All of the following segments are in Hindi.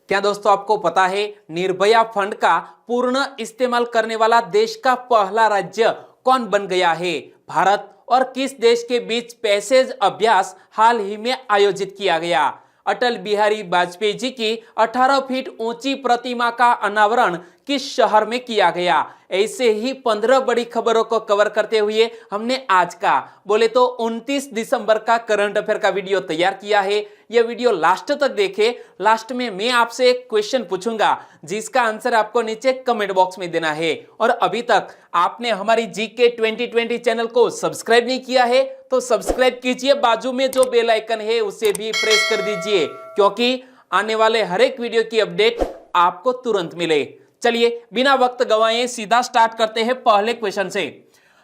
क्या दोस्तों आपको पता है निर्भया फंड का पूर्ण इस्तेमाल करने वाला देश का पहला राज्य कौन बन गया है? भारत और किस देश के बीच पैसेज अभ्यास हाल ही में आयोजित किया गया? अटल बिहारी वाजपेयी जी की 18 फीट ऊंची प्रतिमा का अनावरण किस शहर में किया गया? ऐसे ही 15 बड़ी खबरों को कवर करते हुए हमने आज का बोले तो 29 दिसंबर का करंट अफेयर का वीडियो तैयार किया है। यह वीडियो लास्ट तक देखें। लास्ट में मैं आपसे एक क्वेश्चन पूछूंगा जिसका आंसर आपको नीचे कमेंट बॉक्स में देना है। और अभी तक आपने हमारी जीके 2020 चैनल को सब्सक्राइब नहीं किया है तो सब्सक्राइब कीजिए, बाजू में जो बेल आइकन है उसे भी प्रेस कर दीजिए क्योंकि आने वाले हर एक वीडियो की अपडेट आपको तुरंत मिले। चलिए बिना वक्त गवाए सीधा स्टार्ट करते हैं पहले क्वेश्चन से।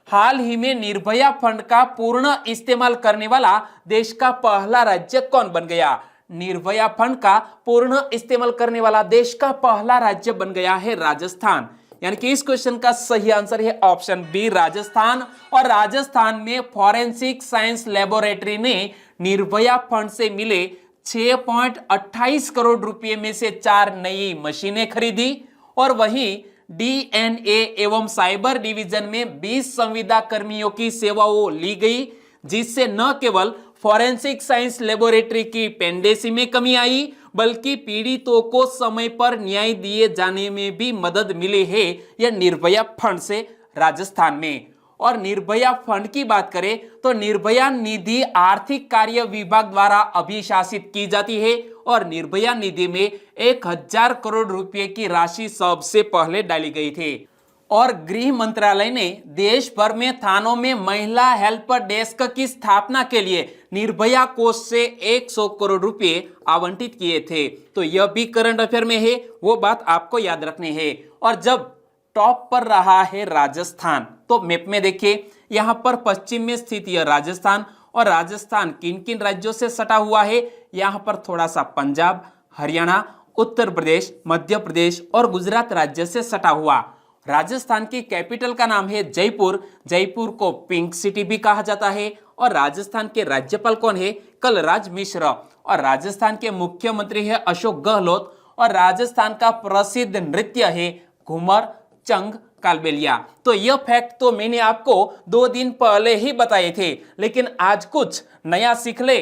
हाल ही में निर्भया फंड का पूर्ण इस्तेमाल करने वाला देश का पहला राज्य कौन बन गया? निर्भया फंड का पूर्ण इस्तेमाल करने वाला देश का पहला राज्य बन गया है राजस्थान। यानी कि इस क्वेश्चन का सही आंसर है ऑप्शन बी राजस्थान। और राजस्थान में फॉरेंसिक साइंस लेबोरेटरी ने निर्भया फंड से मिले 6.28 करोड़ रुपए में से 4 नई मशीनें खरीदी और वहीं डीएनए एवं साइबर डिवीजन में 20 संविदा कर्मियों की सेवाओं ली गई, जिससे न केवल फॉरेंसिक साइंस लेबोरेटरी की पेंडेसी में कमी आई बल्कि पीड़ितों को समय पर न्याय दिए जाने में भी मदद मिली है यह निर्भया फंड से राजस्थान में। और निर्भया फंड की बात करें तो निर्भया निधि आर्थिक कार्य विभाग द्वारा अभिशासित की जाती है और निर्भया निधि में 1000 करोड़ रुपए की राशि सबसे पहले डाली गई थी। और गृह मंत्रालय ने देश भर में थानों में महिला हेल्प डेस्क की स्थापना के लिए निर्भया कोष से 100 करोड़ रुपए आवंटित किए थे। तो यह भी करंट अफेयर में है, वो बात आपको याद रखनी है। और जब टॉप पर रहा है राजस्थान तो मैप में देखिए यहां पर पश्चिम में स्थित यह राजस्थान। और राजस्थान किन किन राज्यों से सटा हुआ है? यहां पर थोड़ा सा पंजाब, हरियाणा, उत्तर प्रदेश, मध्य प्रदेश और गुजरात राज्य से सटा हुआ। राजस्थान की कैपिटल का नाम है जयपुर। जयपुर को पिंक सिटी भी कहा जाता है। और राजस्थान के राज्यपाल कौन है? कलराज मिश्र। और राजस्थान के मुख्यमंत्री है अशोक गहलोत। और राजस्थान का प्रसिद्ध नृत्य है घूमर, चंग, कालबेलिया। तो यह फैक्ट तो मैंने आपको 2 दिन पहले ही बताए थे, लेकिन आज कुछ नया सीख ले।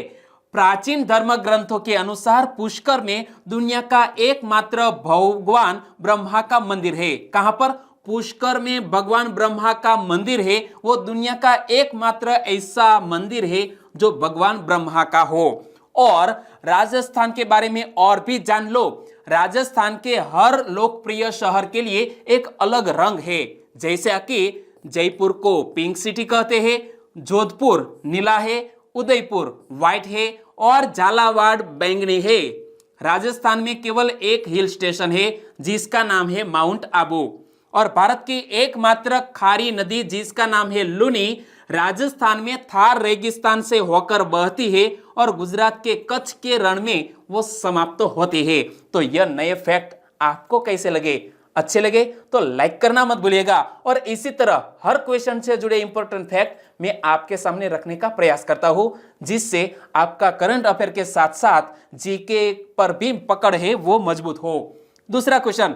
प्राचीन धर्म ग्रंथों के अनुसार पुष्कर में दुनिया का एकमात्र भगवान ब्रह्मा का मंदिर है। कहां पर? पुष्कर में भगवान ब्रह्मा का मंदिर है। वो दुनिया का एकमात्र ऐसा मंदिर है जो भगवान ब्रह्मा का हो। और राजस्थान के बारे में और भी जान लो। राजस्थान के हर लोकप्रिय शहर के लिए एक अलग रंग है। जैसे कि जयपुर को पिंक सिटी कहते हैं, जोधपुर नीला है, उदयपुर व्हाइट है और झालावाड़ बैंगनी है। राजस्थान में केवल एक हिल स्टेशन है जिसका नाम है माउंट आबू। और भारत की एकमात्र खारी नदी जिसका नाम है लूनी राजस्थान में थार रेगिस्तान से होकर बहती है और गुजरात के कच्छ के रण में वो समाप्त होती है। तो यह नए फैक्ट आपको कैसे लगे? अच्छे लगे तो लाइक करना मत भूलिएगा। और इसी तरह हर क्वेश्चन से जुड़े इंपॉर्टेंट फैक्ट मैं आपके सामने रखने का प्रयास करता हूं जिससे आपका करंट अफेयर के साथ साथ जीके पर भी पकड़ है वो मजबूत हो। दूसरा क्वेश्चन,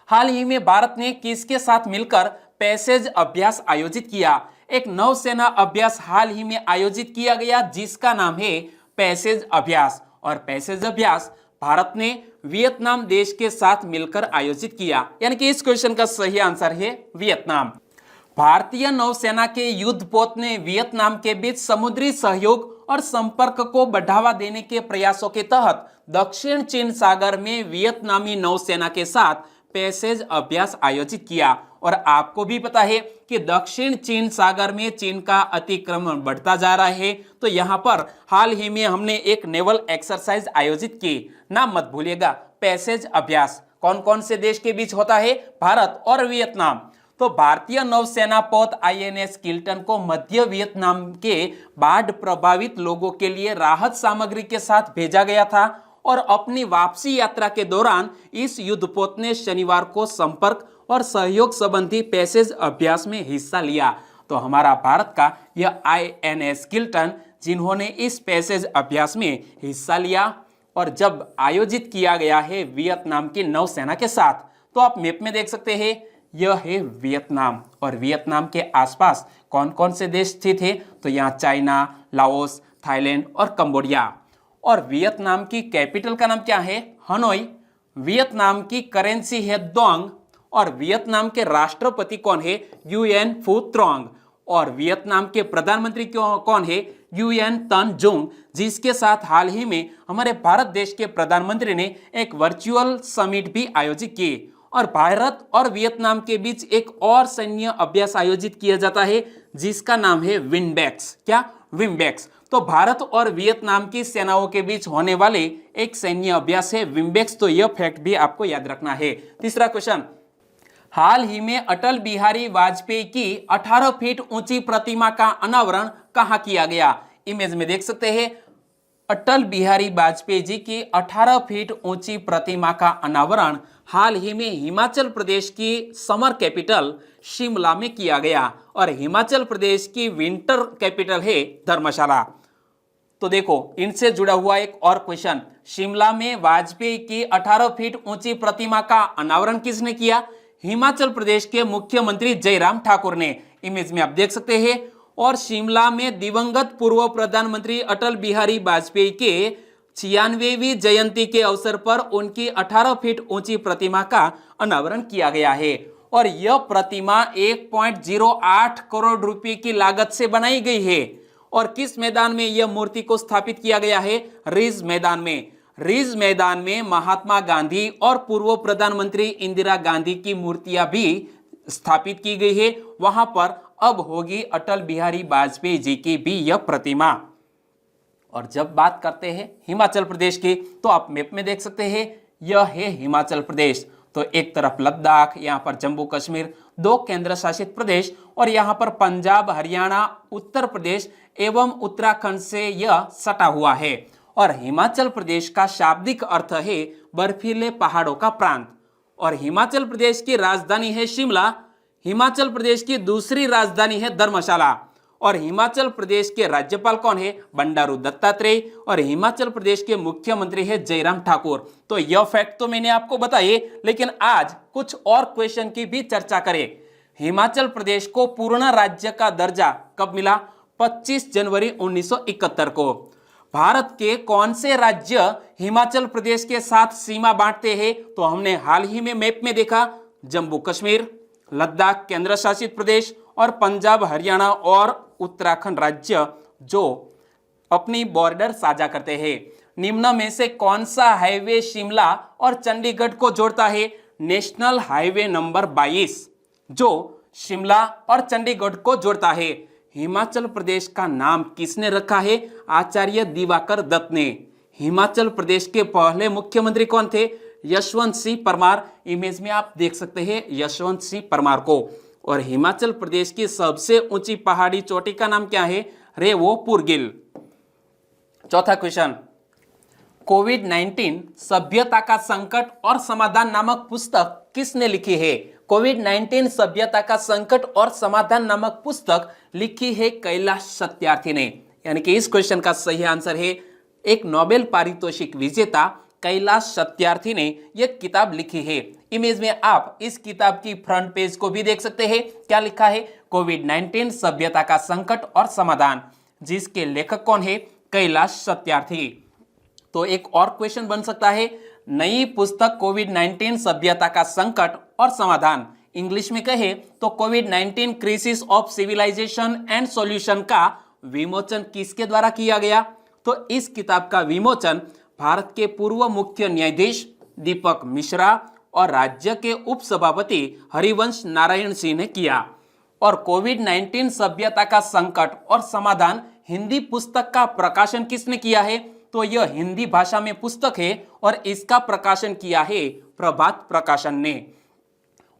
हाल ही में भारत ने किसके साथ मिलकर पैसेज अभ्यास आयोजित किया? एक नौसेना अभ्यास हाल ही में आयोजित किया गया जिसका नाम है पैसेज अभ्यास। और पैसेज अभ्यास भारत ने वियतनाम देश के साथ मिलकर आयोजित किया। यानी कि इस क्वेश्चन का सही आंसर है वियतनाम। भारतीय नौसेना के युद्धपोत ने वियतनाम के बीच समुद्री सहयोग और संपर्क को बढ़ावा देने के प्रयासों के तहत दक्षिण चीन सागर में वियतनामी नौसेना के साथ पैसेज अभ्यास आयोजित किया। और आपको भी पता है कि दक्षिण चीन सागर में चीन का अतिक्रमण बढ़ता जा रहा है। तो यहां पर हाल ही में हमने एक नेवल एक्सरसाइज आयोजित की। नाम मत भूलिएगा, पैसेज अभ्यास कौन कौन से देश के बीच होता है? भारत और वियतनाम। तो भारतीय नौसेना पोत आईएनएस किल्टन को मध्य वियतनाम के बाढ़ प्रभावित लोगों के लिए राहत सामग्री के साथ भेजा गया था। और अपनी वापसी यात्रा के दौरान इस युद्धपोत ने शनिवार को संपर्क और सहयोग संबंधी पैसेज अभ्यास में हिस्सा लिया। तो हमारा भारत का यह आईएनएस किल्टन जिन्होंने इस पैसेज अभ्यास में हिस्सा लिया और जब आयोजित किया गया है वियतनाम की नौसेना के साथ। तो आप मैप में देख सकते हैं, यह है वियतनाम और वियतनाम के आसपास कौन कौन से देश स्थित है, तो यहाँ चाइना, लाओस, थाईलैंड और कंबोडिया। और वियतनाम की कैपिटल का नाम क्या है, हनोई। वियतनाम की करेंसी है डोंग और वियतनाम के राष्ट्रपति कौन है, यूएन फू ट्रोंग। और वियतनाम के प्रधानमंत्री कौन है, यूएन तन जुंग, जिसके साथ हाल ही में हमारे भारत देश के प्रधानमंत्री ने एक वर्चुअल समिट भी आयोजित की। और भारत और वियतनाम के बीच एक और सैन्य अभ्यास आयोजित किया जाता है जिसका नाम है विनबैक्स। क्या, विनबैक्स। तो भारत और वियतनाम की सेनाओं के बीच होने वाले एक सैन्य अभ्यास है विनबैक्स। तो यह फैक्ट भी आपको याद रखना है। तीसरा क्वेश्चन, हाल ही में अटल बिहारी वाजपेयी की 18 फीट ऊंची प्रतिमा का अनावरण कहां किया गया। इमेज में देख सकते हैं, अटल बिहारी वाजपेयी जी की 18 फीट ऊंची प्रतिमा का अनावरण हाल ही में हिमाचल प्रदेश की समर कैपिटल शिमला में किया गया। और हिमाचल प्रदेश की विंटर कैपिटल है धर्मशाला। तो देखो, इनसे जुड़ा हुआ एक और क्वेश्चन, शिमला में वाजपेयी की 18 फीट ऊंची प्रतिमा का अनावरण किसने किया, हिमाचल प्रदेश के मुख्यमंत्री जयराम ठाकुर ने। इमेज में आप देख सकते हैं। और शिमला में दिवंगत पूर्व प्रधानमंत्री अटल बिहारी वाजपेयी के 96वीं जयंती के अवसर पर उनकी 18 फीट ऊंची प्रतिमा का अनावरण किया गया है। और यह प्रतिमा 1.08 करोड़ रुपए की लागत से बनाई गई है। और किस मैदान में यह मूर्ति को स्थापित किया गया है, रिज मैदान में। रिज मैदान में महात्मा गांधी और पूर्व प्रधानमंत्री इंदिरा गांधी की मूर्तियां भी स्थापित की गई है। वहां पर अब होगी अटल बिहारी वाजपेयी जी की भी यह प्रतिमा। और जब बात करते हैं हिमाचल प्रदेश की, तो आप मैप में देख सकते हैं, यह है हिमाचल प्रदेश। तो एक तरफ लद्दाख, यहाँ पर जम्मू कश्मीर, 2 केंद्र शासित प्रदेश, और यहाँ पर पंजाब, हरियाणा, उत्तर प्रदेश एवं उत्तराखंड से यह सटा हुआ है। और हिमाचल प्रदेश का शाब्दिक अर्थ है बर्फीले पहाड़ों का प्रांत। और हिमाचल प्रदेश की राजधानी है शिमला, हिमाचल प्रदेश की दूसरी राजधानी है धर्मशाला। और हिमाचल प्रदेश के राज्यपाल कौन है, बंडारू दत्तात्रेय। और हिमाचल प्रदेश के मुख्यमंत्री है जयराम ठाकुर। तो यह फैक्ट तो मैंने आपको बताए, लेकिन आज कुछ और क्वेश्चन की भी चर्चा करें। हिमाचल प्रदेश को पूर्ण राज्य का दर्जा कब मिला, 25 जनवरी 1971 को। भारत के कौन से राज्य हिमाचल प्रदेश के साथ सीमा बांटते हैं, तो हमने हाल ही में मैप में देखा, जम्मू कश्मीर, लद्दाख केंद्र शासित प्रदेश और पंजाब, हरियाणा और उत्तराखंड राज्य जो अपनी बॉर्डर साझा करते हैं। निम्न में से कौन सा हाईवे शिमला और चंडीगढ़ को जोड़ता है, नेशनल हाईवे नंबर 22 जो शिमला और चंडीगढ़ को जोड़ता है। हिमाचल प्रदेश का नाम किसने रखा है, आचार्य दिवाकर दत्त ने। हिमाचल प्रदेश के पहले मुख्यमंत्री कौन थे, यशवंत सिंह परमार। इमेज में आप देख सकते हैं यशवंत सिंह परमार को। और हिमाचल प्रदेश की सबसे ऊंची पहाड़ी चोटी का नाम क्या है, रेवो पुरगिल। चौथा क्वेश्चन, कोविड-19 सभ्यता का संकट और समाधान नामक पुस्तक किसने लिखी है। कोविड-19 सभ्यता का संकट और समाधान नामक पुस्तक लिखी है कैलाश सत्यार्थी ने। यानी कि इस क्वेश्चन का सही आंसर है एक नोबेल पारितोषिक विजेता कैलाश सत्यार्थी ने यह किताब लिखी है। इमेज में आप इस किताब की फ्रंट पेज को भी देख सकते हैं। क्या लिखा है, कोविड-19 सभ्यता का संकट और समाधान, जिसके लेखक कौन है, कैलाश सत्यार्थी। तो एक और क्वेश्चन बन सकता है, नई पुस्तक कोविड-19 सभ्यता का संकट और समाधान, इंग्लिश में कहे तो कोविड-19 crisis of civilization and solution का विमोचन किसके द्वारा किया गया। तो इस किताब का विमोचन भारत के पूर्व मुख्य न्यायाधीश दीपक मिश्रा और राज्य के उपसभापति हरिवंश नारायण सिंह ने किया। और कोविड-19 सभ्यता का संकट और समाधान हिंदी पुस्तक का प्रकाशन किसने किया है, तो यह हिंदी भाषा में पुस्तक है और इसका प्रकाशन किया है प्रभात प्रकाशन ने।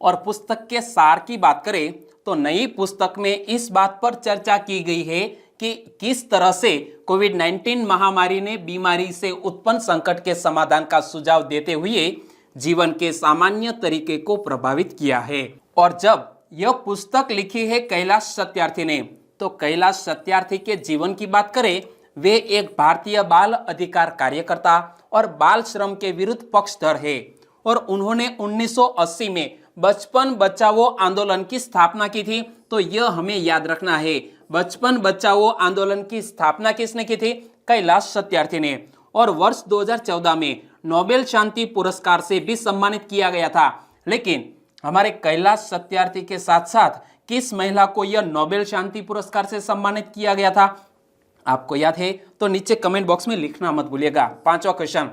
और पुस्तक के सार की बात करें तो नई पुस्तक में इस बात पर चर्चा की गई है कि किस तरह से कोविड-19 महामारी ने बीमारी से उत्पन्न संकट के समाधान का सुझाव देते हुए जीवन के सामान्य तरीके को प्रभावित किया है। और जब यह पुस्तक लिखी है कैलाश सत्यार्थी ने, तो कैलाश सत्यार्थी के जीवन की बात करें वे एक भारतीय बाल अधिकार कार्यकर्ता और बाल श्रम के विरुद्ध पक्षधर है और उन्होंने 1980 में बचपन बचाओ आंदोलन की स्थापना की थी। तो यह हमें याद रखना है। बचपन बचाओ आंदोलन की स्थापना किसने की थी? कैलाश सत्यार्थी ने। और वर्ष 2014 में नोबेल शांति पुरस्कार से भी सम्मानित किया गया था। लेकिन हमारे कैलाश सत्यार्थी के साथ साथ किस महिला को यह नोबेल शांति पुरस्कार से सम्मानित किया गया था? आपको याद है तो नीचे कमेंट बॉक्स में लिखना मत भूलिएगा। 5वां क्वेश्चन,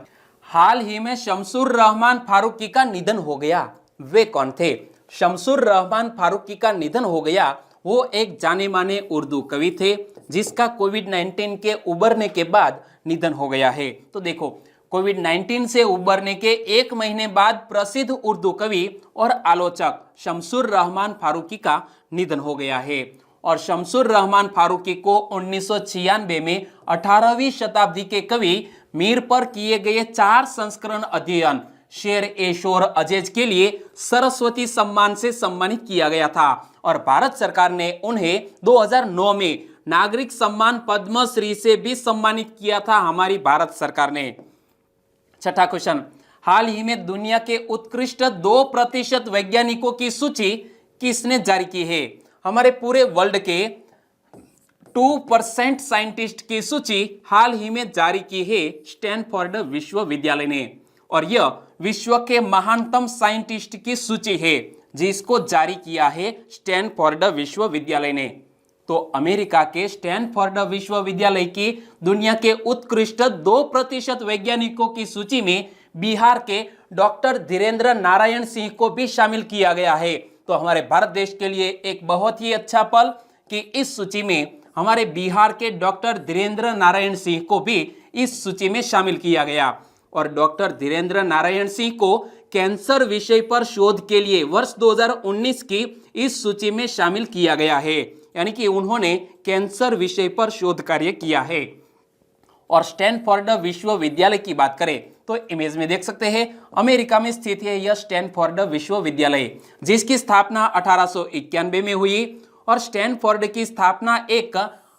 हाल ही में शमसुर रहमान फारूकी का निधन हो गया, वे कौन थे? शमसुर रहमान फारूकी का निधन हो गया। वो एक जाने माने उर्दू कवि थे जिसका कोविड-19 के उबरने के बाद निधन हो गया है। तो देखो, कोविड-19 से उबरने के 1 महीने बाद प्रसिद्ध उर्दू कवि और आलोचक शमसुर रहमान फारूकी का निधन हो गया है। और शमसुर रहमान फारूकी को 1996 में 18वीं शताब्दी के कवि मीर पर किए गए 4 संस्करण अध्ययन शेर ए शोर अजेज के लिए सरस्वती सम्मान से सम्मानित किया गया था। और भारत सरकार ने उन्हें 2009 में नागरिक सम्मान पद्मश्री से भी सम्मानित किया था हमारी भारत सरकार ने। 6वां क्वेश्चन, हाल ही में दुनिया के उत्कृष्ट 2% वैज्ञानिकों की सूची किसने जारी की है? हमारे पूरे वर्ल्ड के 2% साइंटिस्ट की सूची हाल ही में जारी की है स्टैनफोर्ड विश्वविद्यालय ने। और यह विश्व के महानतम साइंटिस्ट की सूची है जिसको जारी किया है स्टैनफोर्ड विश्वविद्यालय ने। तो अमेरिका के स्टैनफोर्ड विश्वविद्यालय की दुनिया के उत्कृष्ट 2% वैज्ञानिकों की सूची में बिहार के डॉक्टर धीरेन्द्र नारायण सिंह को भी शामिल किया गया है। तो हमारे भारत देश के लिए एक बहुत ही अच्छा पल कि इस सूची में हमारे बिहार के डॉक्टर धीरेन्द्र नारायण सिंह को भी इस सूची में शामिल किया गया। और डॉक्टर धीरेन्द्र नारायण सिंह को कैंसर विषय पर शोध के लिए वर्ष 2019 की इस सूची में शामिल किया गया है, यानी कि उन्होंने कैंसर विषय पर शोध कार्य किया है। और स्टैनफोर्ड विश्वविद्यालय की बात करें तो इमेज में देख सकते हैं अमेरिका में स्थित है यह स्टैनफोर्ड विश्वविद्यालय, जिसकी स्थापना 1891 में हुई। और स्टैनफोर्ड की स्थापना एक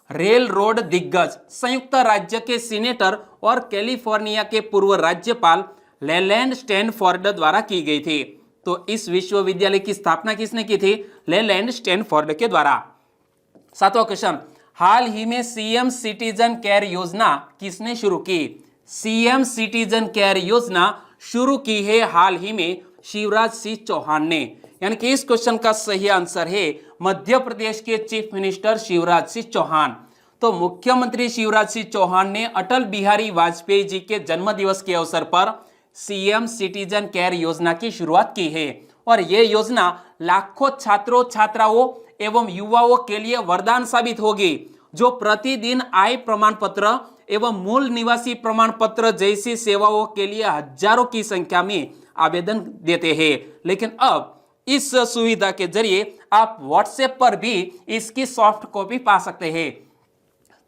रेल रोड दिग्गज संयुक्त राज्य के सीनेटर और कैलिफोर्निया के पूर्व राज्यपाल लेलैंड स्टैनफोर्ड द्वारा की गई थी। तो इस विश्वविद्यालय की स्थापना किसने की थी? लेलैंड स्टैनफोर्ड के द्वारा। 7वां क्वेश्चन, हाल ही में सीएम सिटीजन केयर योजना किसने शुरू की? सीएम सिटीजन केयर योजना शुरू की है हाल ही में शिवराज सिंह चौहान ने। यानी कि इस क्वेश्चन का सही आंसर है मध्य प्रदेश के चीफ मिनिस्टर शिवराज सिंह चौहान। तो मुख्यमंत्री शिवराज सिंह चौहान ने अटल बिहारी वाजपेयी जी के जन्मदिवस के अवसर पर सीएम सिटीजन केयर योजना की शुरुआत की है। और यह योजना लाखों छात्रों छात्राओं एवं युवाओं के लिए वरदान साबित होगी, जो प्रतिदिन आय प्रमाण पत्र एवं मूल निवासी प्रमाण पत्र जैसी सेवाओं के लिए हजारों की संख्या में आवेदन देते हैं। लेकिन अब इस सुविधा के जरिए आप व्हाट्सएप पर भी इसकी सॉफ्ट कॉपी पा सकते हैं।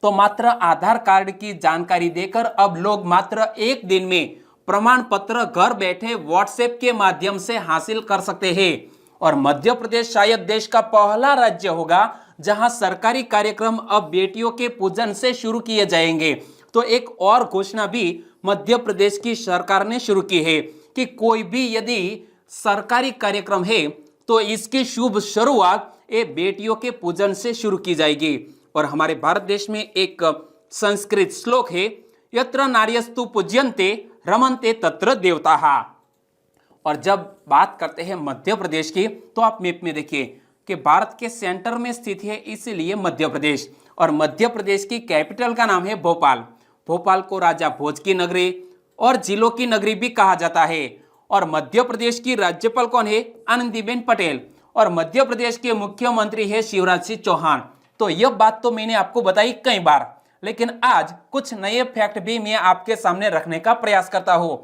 तो मात्र आधार कार्ड की जानकारी देकर अब लोग मात्र 1 दिन में प्रमाण पत्र घर बैठे व्हाट्सएप के माध्यम से हासिल कर सकते हैं। और मध्य प्रदेश शायद देश का पहला राज्य होगा जहां सरकारी कार्यक्रम अब बेटियों के पूजन से शुरू किए जाएंगे। तो एक और घोषणा भी मध्य प्रदेश की सरकार ने शुरू की है कि कोई भी यदि सरकारी कार्यक्रम है तो इसकी शुभ शुरुआत ये बेटियों के पूजन से शुरू की जाएगी। और हमारे भारत देश में एक संस्कृत श्लोक है, यत्र नार्यस्तु पूज्यन्ते रमन्ते तत्र देवताः। और जब बात करते हैं मध्य प्रदेश की तो आप मैप में देखिए कि भारत के सेंटर में स्थित है, इसलिए मध्य प्रदेश। और मध्य प्रदेश की कैपिटल का नाम है भोपाल। भोपाल को राजा भोज की नगरी और जिलों की नगरी भी कहा जाता है। और मध्य प्रदेश की राज्यपाल कौन है? आनंदीबेन पटेल। और मध्य प्रदेश के मुख्यमंत्री है शिवराज सिंह चौहान। तो यह बात तो मैंने आपको बताई कई बार, लेकिन आज कुछ नए फैक्ट भी मैं आपके सामने रखने का प्रयास करता हूं।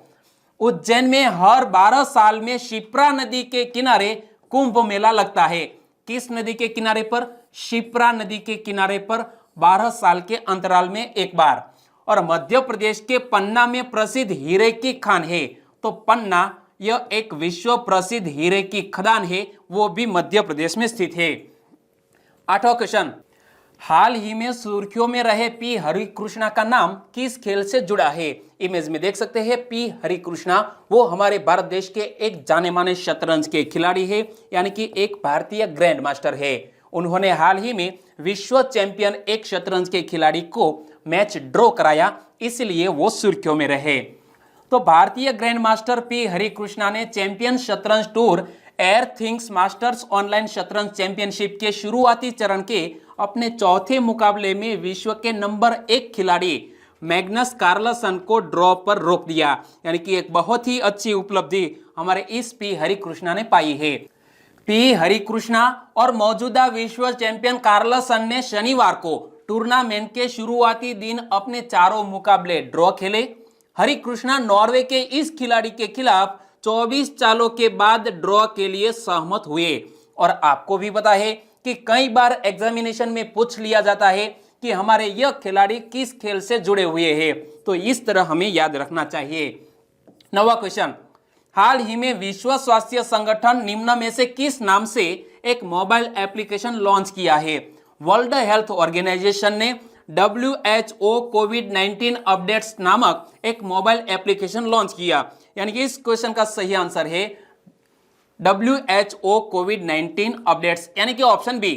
उज्जैन में हर 12 साल में शिप्रा नदी के किनारे कुंभ मेला लगता है। किस नदी के किनारे पर? शिप्रा नदी के किनारे पर 12 साल के अंतराल में एक बार। और मध्य प्रदेश के पन्ना में प्रसिद्ध हीरे की खान है। तो पन्ना यह एक विश्व प्रसिद्ध हीरे की खदान है, वो भी मध्य प्रदेश में स्थित है। 8वां क्वेश्चन, हाल ही में सुर्खियों में रहे पी हरिकृष्णा का नाम किस खेल से जुड़ा है? इमेज में देख सकते हैं पी हरिकृष्णा वो हमारे भारत देश के एक जाने माने शतरंज के खिलाड़ी है, यानी कि एक भारतीय ग्रैंड मास्टर है। उन्होंने हाल ही में विश्व चैंपियन एक शतरंज के खिलाड़ी को मैच ड्रॉ कराया, इसलिए वो सुर्खियों में रहे। तो भारतीय ग्रैंड मास्टर पी हरिकृष्णा ने चैंपियन शतरंज tour air things masters online शतरंज चैंपियनशिप के शुरुआती चरण के अपने चौथे मुकाबले में विश्व के नंबर 1 खिलाड़ी मैग्नस कार्लसन को ड्रॉ पर रोक दिया, यानी कि एक बहुत ही अच्छी उपलब्धि हमारे इस पी हरिकृष्णा ने पाई है। पी हरिकृष्णा और मौजूदा विश्व चैंपियन कार्लसन ने शनिवार को टूर्नामेंट के शुरुआती दिन अपने चारों मुकाबले ड्रॉ खेले। हरिकृष्णा नॉर्वे के इस खिलाड़ी के खिलाफ 24 चालों के बाद ड्रॉ के लिए सहमत हुए। और आपको भी पता है कि कई बार एग्जामिनेशन में पूछ लिया जाता है कि हमारे यह खिलाड़ी किस खेल से जुड़े हुए हैं, तो इस तरह हमें याद रखना चाहिए। 9वां क्वेश्चन, हाल ही में विश्व स्वास्थ्य संगठन निम्न में से किस नाम से एक मोबाइल एप्लीकेशन लॉन्च किया है? वर्ल्ड हेल्थ ऑर्गेनाइजेशन ने WHO कोविड-19 अपडेट्स नामक एक मोबाइल एप्लीकेशन लॉन्च किया, यानी कि इस क्वेश्चन का सही आंसर है WHO कोविड-19 अपडेट्स, यानी कि ऑप्शन बी।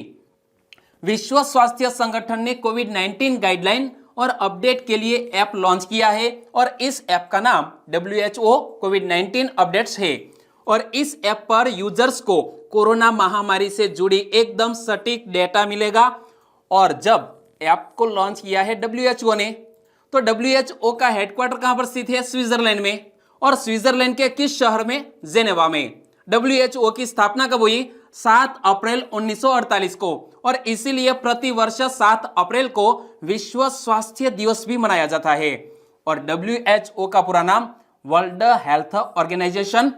विश्व स्वास्थ्य संगठन ने कोविड-19 गाइडलाइन और अपडेट के लिए ऐप लॉन्च किया है और इस ऐप का नाम WHO कोविड-19 अपडेट्स है। और इस ऐप पर यूजर्स को कोरोना महामारी से जुड़ी एकदम सटीक डेटा मिलेगा। और जब ऐप को लॉन्च किया है WHO ने, तो WHO का हेडक्वार्टर कहां पर स्थित है? स्विट्जरलैंड में। और स्विट्जरलैंड के किस शहर में? जेनेवा में। WHO की स्थापना कब हुई? 7 अप्रैल 1948 को। और इसीलिए प्रतिवर्ष 7 अप्रैल को विश्व स्वास्थ्य दिवस भी मनाया जाता है। और WHO का पूरा नाम वर्ल्ड हेल्थ ऑर्गेनाइजेशन।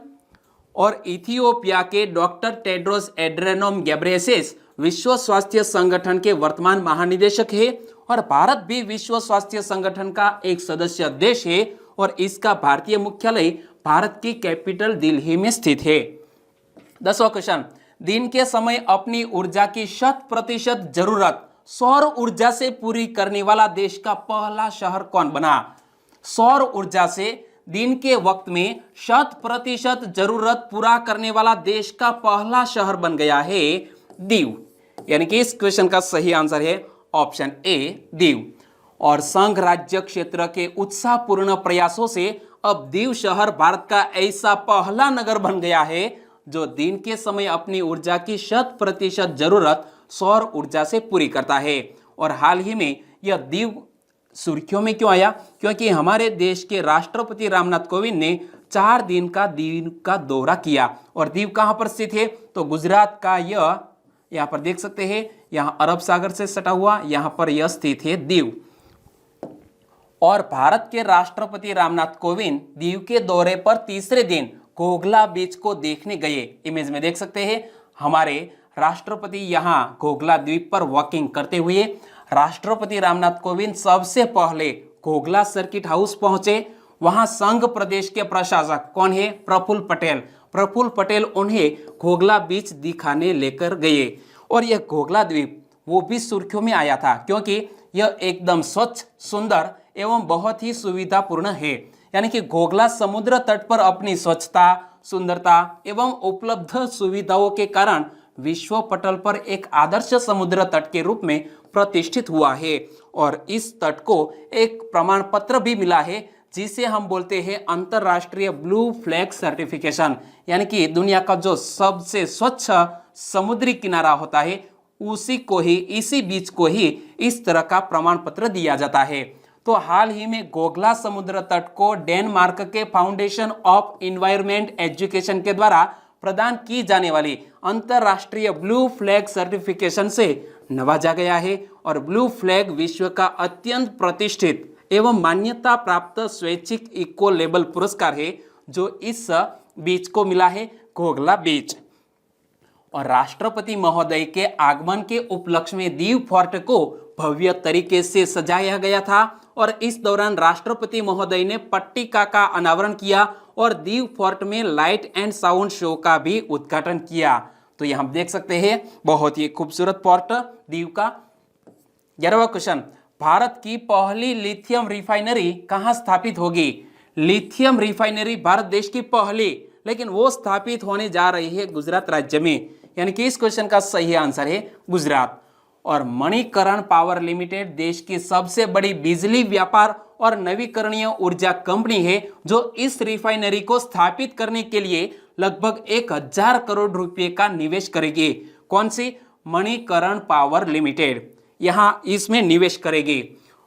और इथियोपिया के डॉक्टर टेड्रोस एड्रेनोम गेब्रेयेसस विश्व स्वास्थ्य संगठन के वर्तमान महानिदेशक है। और भारत भी विश्व स्वास्थ्य संगठन का एक सदस्य देश है और इसका भारतीय मुख्यालय भारत की कैपिटल दिल्ली में स्थित है। 10वां क्वेश्चन, दिन के समय अपनी ऊर्जा की 100% जरूरत सौर ऊर्जा से पूरी करने वाला देश का पहला शहर कौन बना? सौर ऊर्जा से दिन के वक्त में 100% जरूरत पूरा करने वाला देश का पहला शहर बन गया है दीव, यानी कि इस क्वेश्चन का सही आंसर है ऑप्शन ए दीव। और संघ राज्य क्षेत्र के उत्साहपूर्ण प्रयासों से अब दीव शहर भारत का ऐसा पहला नगर बन गया है जो दिन के समय अपनी ऊर्जा की 100% जरूरत सौर ऊर्जा से पूरी करता है। और हाल ही में यह दीव सुर्खियों में क्यों आया? क्योंकि हमारे देश के राष्ट्रपति रामनाथ कोविंद ने 4 दिन का दीव का दौरा किया। और दीव कहां पर स्थित है? तो गुजरात का यह, यहां पर देख सकते हैं, यहां अरब सागर से सटा हुआ यहां पर यह स्थित है दीव। और भारत के राष्ट्रपति रामनाथ कोविंद दीव के दौरे पर तीसरे दिन घोघला बीच को देखने गए। इमेज में देख सकते हैं हमारे राष्ट्रपति यहां घोघला द्वीप पर वॉकिंग करते हुए। राष्ट्रपति रामनाथ कोविंद सबसे पहले घोघला सर्किट हाउस पहुंचे। वहां संघ प्रदेश के प्रशासक कौन है? प्रफुल्ल पटेल। प्रफुल्ल पटेल उन्हें घोघला बीच दिखाने लेकर गए। और यह घोघला द्वीप वो भी सुर्खियों में आया था क्योंकि यह एकदम स्वच्छ, सुंदर एवं बहुत ही सुविधापूर्ण है। यानी कि घोघला समुद्र तट पर अपनी स्वच्छता, सुंदरता एवं उपलब्ध सुविधाओं के कारण विश्व पटल पर एक आदर्श समुद्र तट के रूप में प्रतिष्ठित हुआ है। और इस तट को एक प्रमाण पत्र भी मिला है जिसे हम बोलते हैं अंतरराष्ट्रीय ब्लू फ्लैग सर्टिफिकेशन, यानी कि दुनिया का जो सबसे स्वच्छ समुद्री किनारा होता है उसी को ही, इसी बीच को ही इस तरह का प्रमाण पत्र दिया जाता है। तो हाल ही में घोघला समुद्र तट को डेनमार्क के फाउंडेशन ऑफ एनवायरमेंट एजुकेशन के द्वारा प्रदान की जाने वाली अंतरराष्ट्रीय ब्लू फ्लैग सर्टिफिकेशन से नवाजा गया है। और ब्लू फ्लैग विश्व का अत्यंत प्रतिष्ठित एवं मान्यता प्राप्त स्वैच्छिक इको लेबल पुरस्कार है जो इस बीच को मिला है, घोघला बीच। और राष्ट्रपति महोदय के आगमन के उपलक्ष्य में दीव फोर्ट को भव्य तरीके से सजाया गया था। और इस दौरान राष्ट्रपति महोदय ने पट्टिका का अनावरण किया और दीव फोर्ट में लाइट एंड साउंड शो का भी उद्घाटन किया। तो यहां देख सकते हैं बहुत ही खूबसूरत फोर्ट दीव का। 11वां क्वेश्चन, भारत की पहली लिथियम रिफाइनरी कहां स्थापित होगी? लिथियम रिफाइनरी भारत देश की पहली, लेकिन वो स्थापित होने जा रही है गुजरात राज्य में, यानी कि इस क्वेश्चन का सही आंसर है गुजरात। और मणिकरण पावर लिमिटेड देश की सबसे बड़ी बिजली व्यापार और नवीकरणीय ऊर्जा कंपनी है, जो इस रिफाइनरी को स्थापित करने के लिए लगभग 1000 करोड़ रुपए का निवेश करेगी। कौन सी? मणिकरण पावर लिमिटेड यहां इसमें निवेश करेगी।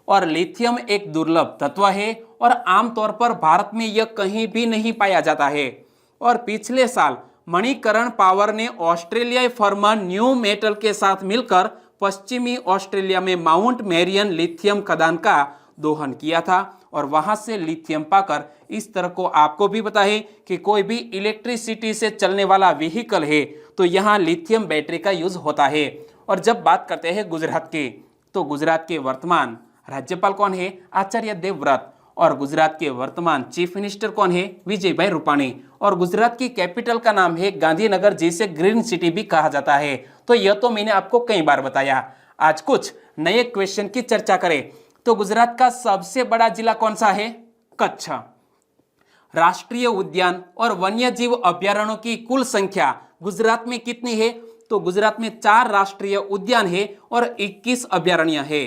और लिथियम एक दुर्लभ तत्व है और आमतौर पर भारत में यह कहीं भी नहीं पाया जाता है। और पिछले साल मणिकरण पावर ने ऑस्ट्रेलियाई फर्म न्यू मेटल के साथ मिलकर पश्चिमी ऑस्ट्रेलिया में माउंट मैरियन लिथियम खदान का दोहन किया था और वहां से लिथियम पाकर इस तरह को आपको भी पता है कि कोई भी इलेक्ट्रिसिटी से चलने वाला व्हीकल है तो यहाँ लिथियम बैटरी का यूज होता है। और जब बात करते हैं गुजरात की, तो गुजरात के वर्तमान राज्यपाल कौन है? आचार्य देवव्रत। और गुजरात के वर्तमान चीफ मिनिस्टर कौन है? विजयभाई रूपाणी। और गुजरात की कैपिटल का नाम है गांधीनगर, जिसे ग्रीन सिटी भी कहा जाता है। तो यह तो मैंने आपको कई बार बताया। आज कुछ नए क्वेश्चन की चर्चा करें तो गुजरात का सबसे बड़ा जिला कौन सा है? कच्छ। राष्ट्रीय उद्यान और वन्यजीव अभ्यारण्यों की कुल संख्या गुजरात में कितनी है? तो गुजरात में 4 राष्ट्रीय उद्यान है और 21 अभ्यारण्य है।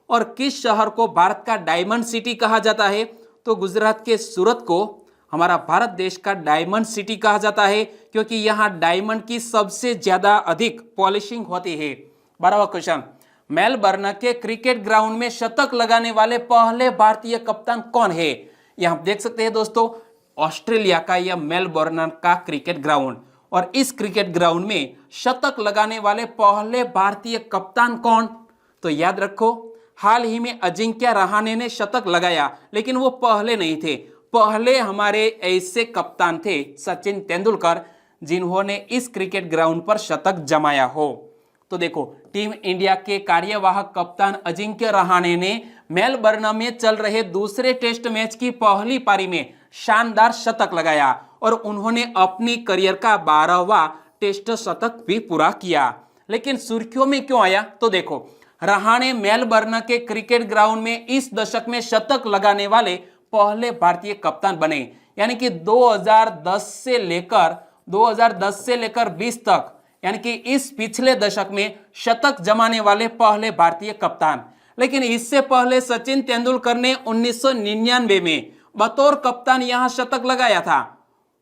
और किस शहर को भारत का डायमंड सिटी कहा जाता है? तो गुजरात के सूरत को हमारा भारत देश का डायमंड सिटी कहा जाता है, क्योंकि यहाँ डायमंड की सबसे ज्यादा अधिक पॉलिशिंग होती है। 12वां क्वेश्चन, मेलबर्न के क्रिकेट ग्राउंड में शतक लगाने वाले पहले भारतीय कप्तान कौन है? यहाँ देख सकते हैं दोस्तों, ऑस्ट्रेलिया का यह मेलबर्न का क्रिकेट ग्राउंड, और इस क्रिकेट ग्राउंड में शतक लगाने वाले पहले भारतीय कप्तान कौन? तो याद रखो, हाल ही में अजिंक्य रहाणे ने शतक लगाया, लेकिन वो पहले नहीं थे। पहले हमारे ऐसे कप्तान थे सचिन तेंदुलकर, जिन्होंने इस क्रिकेट ग्राउंड पर शतक जमाया हो। तो देखो, टीम इंडिया के कार्यवाहक कप्तान अजिंक्य रहाणे ने मेलबर्न में चल रहे दूसरे टेस्ट मैच की पहली पारी में शानदार शतक लगाया और उन्होंने अपनी करियर का 12वां टेस्ट शतक भी पूरा किया। लेकिन सुर्खियों में क्यों आया? तो देखो, रहाणे मेलबर्न के क्रिकेट ग्राउंड में इस दशक में शतक लगाने वाले पहले भारतीय कप्तान बने, यानी कि 2010 से लेकर 20 तक, यानी कि इस पिछले दशक में शतक जमाने वाले पहले भारतीय कप्तान। लेकिन इससे पहले सचिन तेंदुलकर ने 1999 में बतौर कप्तान यहां शतक लगाया था।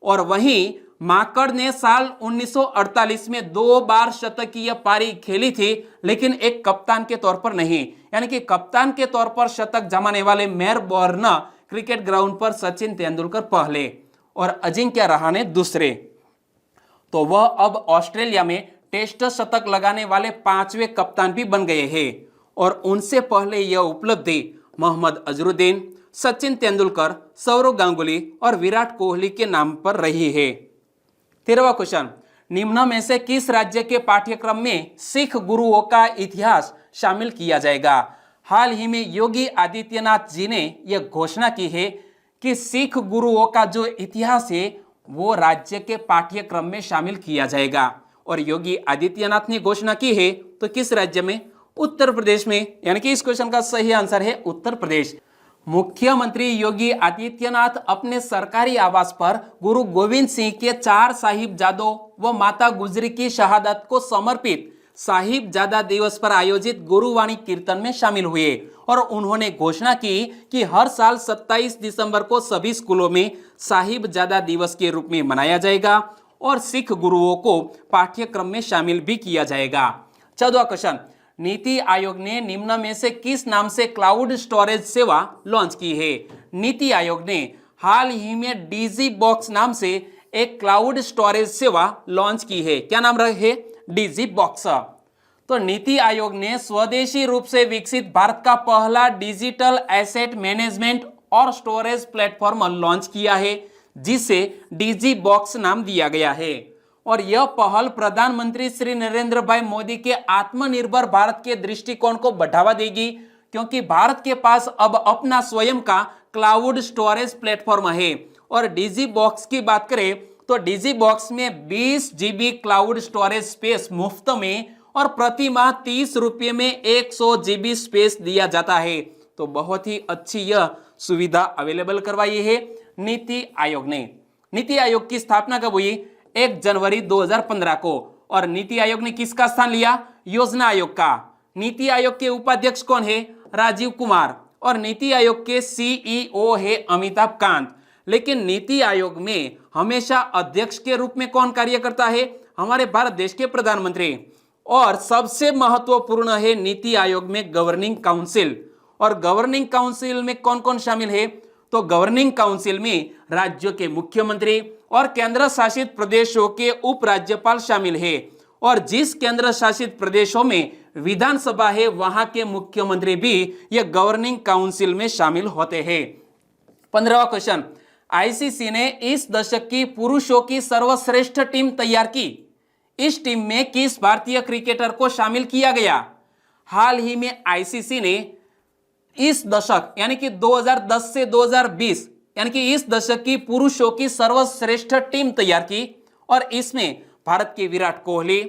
और वहीं माकड़ ने साल 1948 में 2 बार शतकीय पारी खेली थी, लेकिन एक कप्तान के तौर पर नहीं। यानी कि कप्तान के तौर पर शतक जमाने वाले मेलबर्न क्रिकेट ग्राउंड पर सचिन तेंदुलकर पहले और अजिंक्य रहाणे दूसरे। तो वह अब ऑस्ट्रेलिया में टेस्ट शतक लगाने वाले 5वें कप्तान भी बन गए हैं। और उनसे पहले यह उपलब्धि मोहम्मद अजरुद्दीन, सचिन तेंदुलकर, सौरव गांगुली और विराट कोहली के नाम पर रही है। 13वां क्वेश्चन, निम्न में से किस राज्य के पाठ्यक्रम में सिख गुरुओं का इतिहास शामिल किया जाएगा? हाल ही में योगी आदित्यनाथ जी ने यह घोषणा की है कि सिख गुरुओं का जो इतिहास है वो राज्य के पाठ्यक्रम में शामिल किया जाएगा। और योगी आदित्यनाथ ने घोषणा की है तो किस राज्य में? उत्तर प्रदेश में। यानी कि इस क्वेश्चन का सही आंसर है उत्तर प्रदेश। मुख्यमंत्री योगी आदित्यनाथ अपने सरकारी आवास पर गुरु गोविंद सिंह के 4 साहिबजादों व माता गुजरी की शहादत को समर्पित साहिबजादा दिवस पर आयोजित गुरुवाणी कीर्तन में शामिल हुए और उन्होंने घोषणा की कि हर साल 27 दिसंबर को सभी स्कूलों में साहिबजादा दिवस के रूप में मनाया जाएगा और सिख गुरुओं को पाठ्यक्रम में शामिल भी किया जाएगा। 14वां क्वेश्चन, नीति आयोग ने निम्न में से किस नाम से क्लाउड स्टोरेज सेवा लॉन्च की है? नीति आयोग ने हाल ही में डीजी बॉक्स नाम से एक क्लाउड स्टोरेज सेवा लॉन्च की है। क्या नाम रहे? DG box. तो नीति आयोग ने स्वदेशी रूप से विकसित भारत का पहला डिजिटल एसेट मैनेजमेंट और स्टोरेज प्लेटफॉर्म लॉन्च किया है, जिसे डीजी बॉक्स नाम दिया गया है। और यह पहल प्रधानमंत्री श्री नरेंद्र भाई मोदी के आत्मनिर्भर भारत के दृष्टिकोण को बढ़ावा देगी, क्योंकि भारत के पास अब अपना स्वयं का क्लाउड स्टोरेज प्लेटफॉर्म है। और डीजी बॉक्स की बात करें तो डीजी बॉक्स में 20 GB क्लाउड स्टोरेज स्पेस मुफ्त में और प्रति माह 30 रुपये में 100 GB स्पेस दिया जाता है। तो बहुत ही अच्छी यह सुविधा अवेलेबल करवाई है नीति आयोग ने। नीति आयोग की स्थापना कब हुई? 1 जनवरी 2015 को। और नीति आयोग ने किसका स्थान लिया? योजना आयोग का। नीति आयोग के उपाध्यक्ष कौन है? राजीव कुमार। और नीति आयोग के CEO है अमिताभ कांत। लेकिन नीति आयोग में हमेशा अध्यक्ष के रूप में कौन कार्य करता है? हमारे भारत देश के प्रधानमंत्री। और सबसे महत्वपूर्ण है नीति आयोग में गवर्निंग काउंसिल। और गवर्निंग काउंसिल में कौन कौन शामिल है? तो गवर्निंग काउंसिल में राज्यों के मुख्यमंत्री और केंद्र शासित प्रदेशों के उपराज्यपाल शामिल है। और जिस केंद्र शासित प्रदेशों में विधानसभा है वहां के मुख्यमंत्री भी यह गवर्निंग काउंसिल में शामिल होते हैं। 15वां क्वेश्चन, आईसीसी ने इस दशक की पुरुषों की सर्वश्रेष्ठ टीम तैयार की। इस टीम में किस भारतीय क्रिकेटर को शामिल किया गया? हाल ही में आईसीसी ने इस दशक यानी कि 2010 से 2020 यानी कि इस दशक की पुरुषों की सर्वश्रेष्ठ टीम तैयार की। और इसमें भारत के विराट कोहली,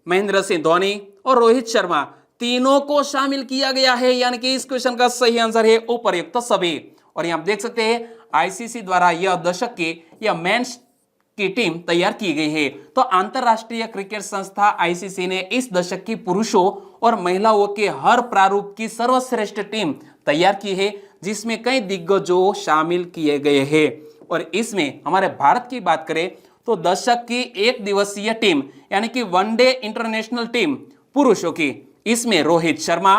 महेंद्र सिंह धोनी और रोहित शर्मा तीनों को शामिल किया गया है। यानी कि इस क्वेश्चन का सही आंसर है उपर्युक्त सभी। और यहां आप देख सकते हैं आईसीसी द्वारा यह दशक की यह मेंस की टीम तैयार की गई है। तो अंतरराष्ट्रीय क्रिकेट संस्था आईसीसी ने इस दशक की पुरुषों और महिलाओं के हर प्रारूप की सर्वश्रेष्ठ टीम तैयार की है, जिसमें कई दिग्गजों शामिल किए गए हैं। और इसमें हमारे भारत की बात करें तो दशक की एक दिवसीय टीम यानी कि वनडे इंटरनेशनल टीम पुरुषों की, इसमें Rohit Sharma,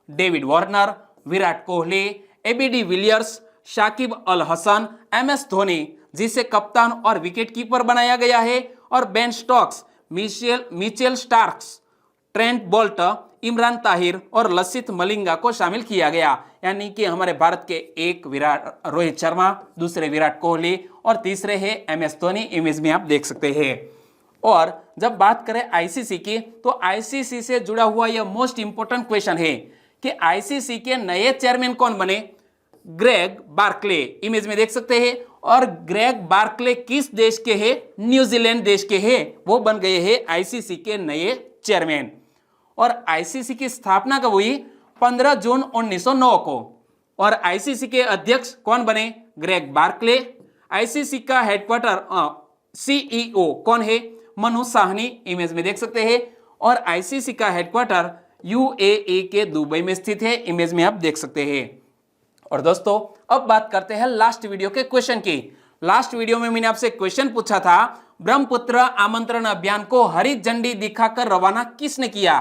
David Warner, Virat Kohli, ABD Villiers, Shakib Al Hasan, MS Dhoni जिसे कप्तान और विकेटकीपर बनाया गया है, और Ben Stokes, Mitchell Starcs, Trent Boult, Imran Tahir और लसित मलिंगा को शामिल किया गया। यानी कि हमारे भारत के एक रोहित शर्मा, दूसरे विराट कोहली और तीसरे है MS धोनी। इमेज में आप देख सकते हैं। और जब बात करें आईसीसी की तो आईसीसी से जुड़ा हुआ यह मोस्ट इंपोर्टेंट क्वेश्चन है कि आईसीसी के नए चेयरमैन कौन बने? Greg Barclay. इमेज में देख सकते हैं। और ग्रेग बार्कले किस देश के हैं? न्यूजीलैंड देश के हैं। वो बन गए हैं आईसीसी के नए चेयरमैन। और आईसीसी की स्थापना कब हुई? 15 जून 1909 को। और आईसीसी के अध्यक्ष कौन बने? Greg Barclay. आईसीसी का हेडक्वार्टर CEO कौन है? मनु साहनी। इमेज में देख सकते हैं। और आईसीसी का हेडक्वार्टर UAE के दुबई में स्थित है। इमेज में आप देख सकते हैं। और दोस्तों अब बात करते हैं लास्ट वीडियो के क्वेश्चन की। लास्ट वीडियो में मैंने आपसे क्वेश्चन पूछा था, ब्रह्मपुत्र आमंत्रण अभियान को हरी झंडी दिखाकर रवाना किसने किया?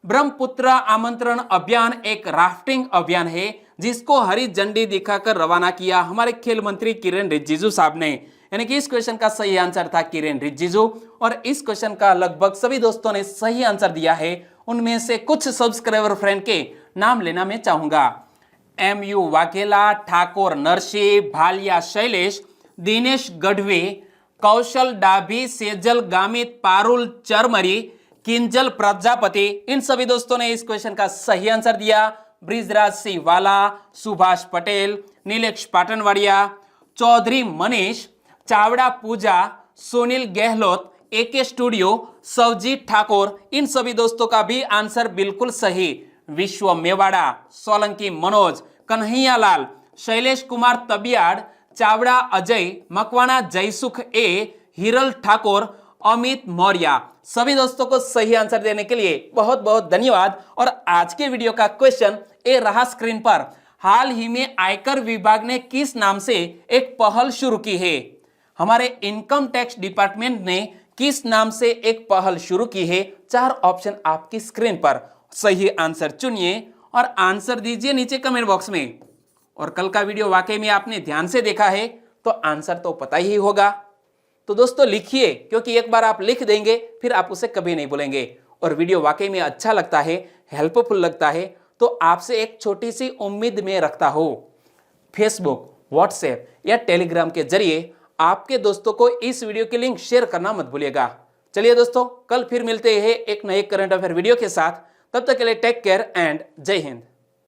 ब्रह्मपुत्र आमंत्रण अभियान एक राफ्टिंग अभियान है जिसको हरी झंडी दिखाकर रवाना किया हमारे खेल मंत्री किरेन रिजिजू साहब ने। यानी कि इस क्वेश्चन का सही आंसर था किरेन रिजिजू। और इस क्वेश्चन का लगभग सभी दोस्तों ने सही आंसर दिया है। उनमें से कुछ सब्सक्राइबर फ्रेंड के नाम लेना मैं चाहूंगा। MU वाघेला, ठाकुर नरसी, भालिया शैलेश, दिनेश गढ़वी, कौशल डाभी, सेजल गामित, पारुल चरमरी, किंजल प्रजापति, इन सभी दोस्तों ने इस क्वेश्चन का सही आंसर दिया। ब्रिजराज सिंह वाला, सुभाष पटेल, नीलेश पाटनवाड़िया, चौधरी मनीष, चावड़ा पूजा, सुनील गहलोत, AK स्टूडियो, सवजीत ठाकुर, इन सभी दोस्तों का भी आंसर बिल्कुल सही। विश्व मेवाड़ा, सोलंकी मनोज, कन्हैया लाल, शैलेश कुमार तबियाड़, चावड़ा अजय, मकवाना जयसुख A, हिरल ठाकुर, अमित मौर्य, सभी दोस्तों को सही आंसर देने के लिए बहुत बहुत धन्यवाद। और आज के वीडियो का क्वेश्चन ए रहा स्क्रीन पर। हाल ही में आयकर विभाग ने किस नाम से एक पहल शुरू की है? हमारे इनकम टैक्स डिपार्टमेंट ने किस नाम से एक पहल शुरू की है? 4 ऑप्शन आपकी स्क्रीन पर। सही आंसर चुनिए और आंसर दीजिए नीचे कमेंट बॉक्स में। और कल का वीडियो वाकई में आपने ध्यान से देखा है तो आंसर तो पता ही होगा। तो दोस्तों लिखिए, क्योंकि एक बार आप लिख देंगे फिर आप उसे कभी नहीं भूलेंगे। और वीडियो वाकई में अच्छा लगता है, हेल्पफुल लगता है तो आपसे एक छोटी सी उम्मीद में रखता हो, फेसबुक, व्हाट्सएप या टेलीग्राम के जरिए आपके दोस्तों को इस वीडियो की लिंक शेयर करना मत भूलिएगा। चलिए दोस्तों, कल फिर मिलते हैं एक नए करंट अफेयर वीडियो के साथ। तब तक के लिए टेक केयर एंड जय हिंद।